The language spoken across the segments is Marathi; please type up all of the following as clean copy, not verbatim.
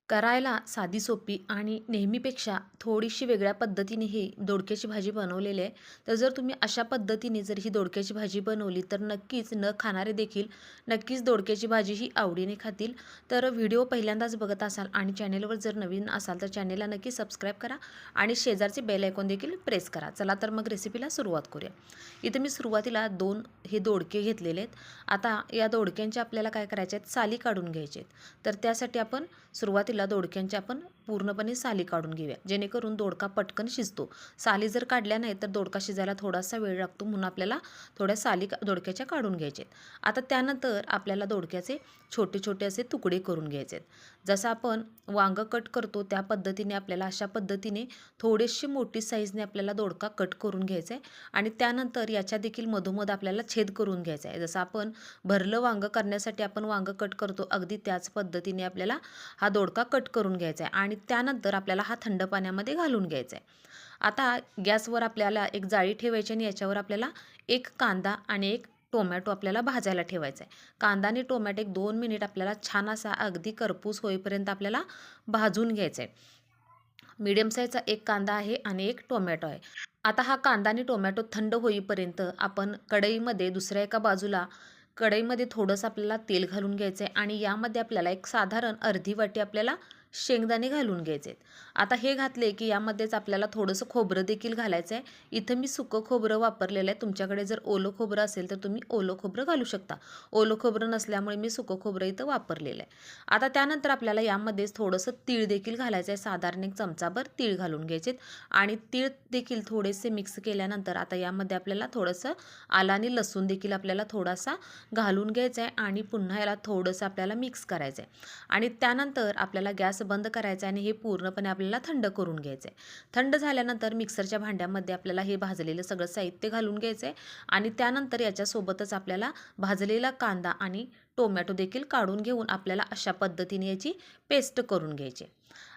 करायला साधी सोपी आणि नेहमीपेक्षा थोडीशी वेगळ्या पद्धतीने ही दोडक्याची भाजी बनवलेली आहे. तर जर तुम्ही अशा पद्धतीने जर ही दोडक्याची भाजी बनवली तर नक्कीच न खाणारे देखील नक्कीच दोडक्याची भाजी ही आवडीने खातील. तर व्हिडिओ पहिल्यांदाच बघत असाल आणि चॅनेलवर जर नवीन असाल तर चॅनेलला नक्की सबस्क्राईब करा आणि शेजारचे बेल आयकॉन देखील प्रेस करा. चला तर मग रेसिपीला सुरुवात करूया. इथे मी सुरुवातीला 2 हे दोडके घेतलेले आहेत. आता या दोडक्यांचे आपल्याला काय करायचे आहेत, साली काढून घ्यायचे आहेत. तर त्यासाठी आपण सुरुवातीला दोडक्यांच्या आपण पूर्णपणे साली काढून घेऊया, जेणेकरून दोडका पटकन शिजतो. साली जर काढल्या नाही तर दोडका शिजायला थोडासा वेळ लागतो, म्हणून आपल्याला थोड्या साली दोडक्याच्या काढून घ्यायचे आहेत. आता त्यानंतर आपल्याला दोडक्याचे छोटे छोटे असे तुकडे करून घ्यायचे आहेत. जसं आपण वांगं कट करतो त्या पद्धतीने आपल्याला अशा पद्धतीने थोडीशी मोठी साईजने आपल्याला दोडका कट करून घ्यायचा आहे. आणि त्यानंतर याच्या देखील मधोमध आपल्याला छेद करून घ्यायचा आहे. जसं आपण भरलं वांगं करण्यासाठी आपण वांगं कट करतो, अगदी त्याच पद्धतीने आपल्याला हा दोडका कट करून घ्यायचा आहे. आणि त्यानंतर आपल्याला हा थंड पाण्यामध्ये घालून घ्यायचा आहे. आता गॅसवर आपल्याला एक जाळी ठेवायची आणि याच्यावर आपल्याला एक कांदा आणि एक टोमॅटो आपल्याला भाजायला ठेवायचा आहे. कांदा आणि टोमॅटो एक 2 मिनिट आपल्याला छान असा अगदी करपूस होईपर्यंत आपल्याला भाजून घ्यायचा आहे. मीडियम साईजचा एक कांदा आहे आणि एक टोमॅटो आहे. आता हा कांदा आणि टोमॅटो थंड होईपर्यंत आपण कढईमध्ये दुसऱ्या एका बाजूला कढईमध्ये थोडंसं आपल्याला तेल घालून घ्यायचं आहे आणि यामध्ये आपल्याला एक साधारण अर्धी वाटी आपल्याला शेंगदाणे घालून घ्यायचे आहेत. आता हे घातले की यामध्येच आपल्याला थोडंसं खोबरं देखील घालायचं आहे. इथं मी सुकं खोबरं वापरलेलं आहे. तुमच्याकडे जर ओलं खोबरं असेल तर तुम्ही ओलं खोबरं घालू शकता. ओलं खोबरं नसल्यामुळे मी सुकं खोबरं इथं वापरलेलं आहे. आता त्यानंतर आपल्याला यामध्येच थोडंसं तीळ देखील घालायचं आहे. साधारण एक चमचाभर तीळ घालून घ्यायचे आणि तीळ देखील थोडेसे मिक्स केल्यानंतर आता यामध्ये आपल्याला थोडंसं आलं आणि लसूण देखील आपल्याला थोडासा घालून घ्यायचं आहे आणि पुन्हा याला थोडंसं आपल्याला मिक्स करायचं आहे. आणि त्यानंतर आपल्याला गॅस बंद करायचा आहे आणि हे पूर्णपणे आपल्याला थंड करून घ्यायचं आहे. थंड झाल्यानंतर मिक्सरच्या भांड्यामध्ये आपल्याला हे भाजलेलं सगळं साहित्य घालून घ्यायचं आहे आणि त्यानंतर याच्यासोबतच आपल्याला भाजलेला कांदा आणि टोमॅटो देखील काढून घेऊन आपल्याला अशा पद्धतीने याची पेस्ट करून घ्यायची.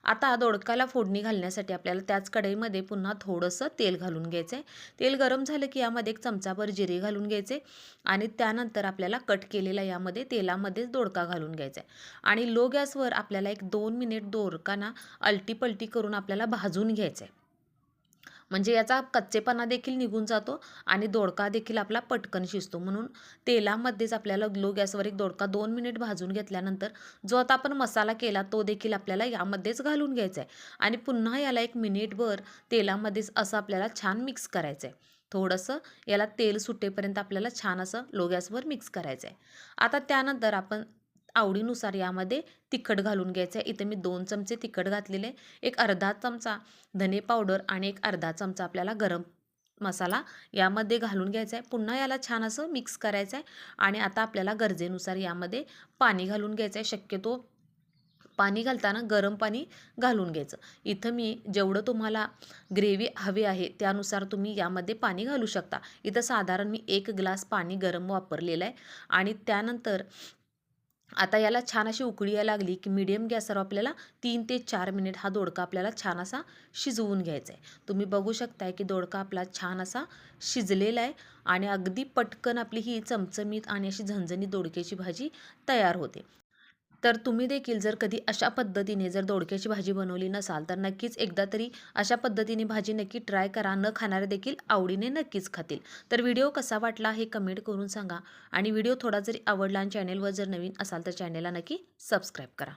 आता दोडक्याला फोडणी घालण्यासाठी आपल्याला त्याच कढईमध्ये पुन्हा थोडंसं तेल घालून घ्यायचं आहे. तेल गरम झालं की यामध्ये एक चमचाभर जिरे घालून घ्यायचे आणि त्यानंतर आपल्याला कट केलेला यामध्ये तेलामध्येच दोडका घालून घ्यायचा आहे आणि लो गॅसवर आपल्याला एक 2 मिनिट दोडकाना अलटी-पलटी करून आपल्याला भाजून घ्यायचं आहे. म्हणजे याचा कच्चेपणा देखील निघून जातो आणि दोडका देखील आपला पटकन शिजतो. म्हणून तेलामध्येच आपल्याला लो गॅसवर एक दोडका 2 मिनिट भाजून घेतल्यानंतर जो आता आपण मसाला केला तो देखील आपल्याला यामध्येच घालून घ्यायचा आहे आणि पुन्हा याला एक मिनिटभर तेलामध्येच असं आपल्याला छान मिक्स करायचं आहे. थोडंसं याला तेल सुटेपर्यंत आपल्याला छान असं लो गॅसवर मिक्स करायचं आहे. आता त्यानंतर आपण आवडीनुसार यामध्ये तिखट घालून घ्यायचं आहे. इथे मी 2 चमचे तिखट घातलेले, एक अर्धा चमचा धने पावडर आणि एक अर्धा चमचा आपल्याला गरम मसाला यामध्ये घालून घ्यायचा आहे. पुन्हा याला छान असं मिक्स करायचं आहे आणि आता आपल्याला गरजेनुसार यामध्ये पाणी घालून घ्यायचं आहे. शक्यतो पाणी घालताना गरम पाणी घालून घ्यायचं. इथं मी जेवढं तुम्हाला ग्रेव्ही हवी आहे त्यानुसार तुम्ही यामध्ये पाणी घालू शकता. इथं साधारण मी 1 ग्लास पाणी गरम वापरलेलं आहे आणि त्यानंतर आता याला छान अशी उकळी यायला लागली की मीडियम गॅसवर आपल्याला 3 ते 4 मिनिट हा दोडका आपल्याला छान असा शिजवून घ्यायचा आहे. तुम्ही बघू शकताय की दोडका आपला छान असा शिजलेला आहे आणि अगदी पटकन आपली ही चमचमीत आणि अशी झणझणीत दोडक्याची भाजी तयार होते. तर तुम्ही देखील जर कधी अशा पद्धतीने जर दोडक्याची भाजी बनवली नसाल तर नक्कीच एकदा तरी अशा पद्धतीने भाजी नक्की ट्राय करा. न खाणारे देखील आवडीने नक्कीच खातील. तर व्हिडिओ कसा वाटला हे कमेंट करून सांगा आणि व्हिडिओ थोडा जरी आवडला आणि चॅनेलवर जर नवीन असाल तर चॅनेलला नक्की सबस्क्राईब करा.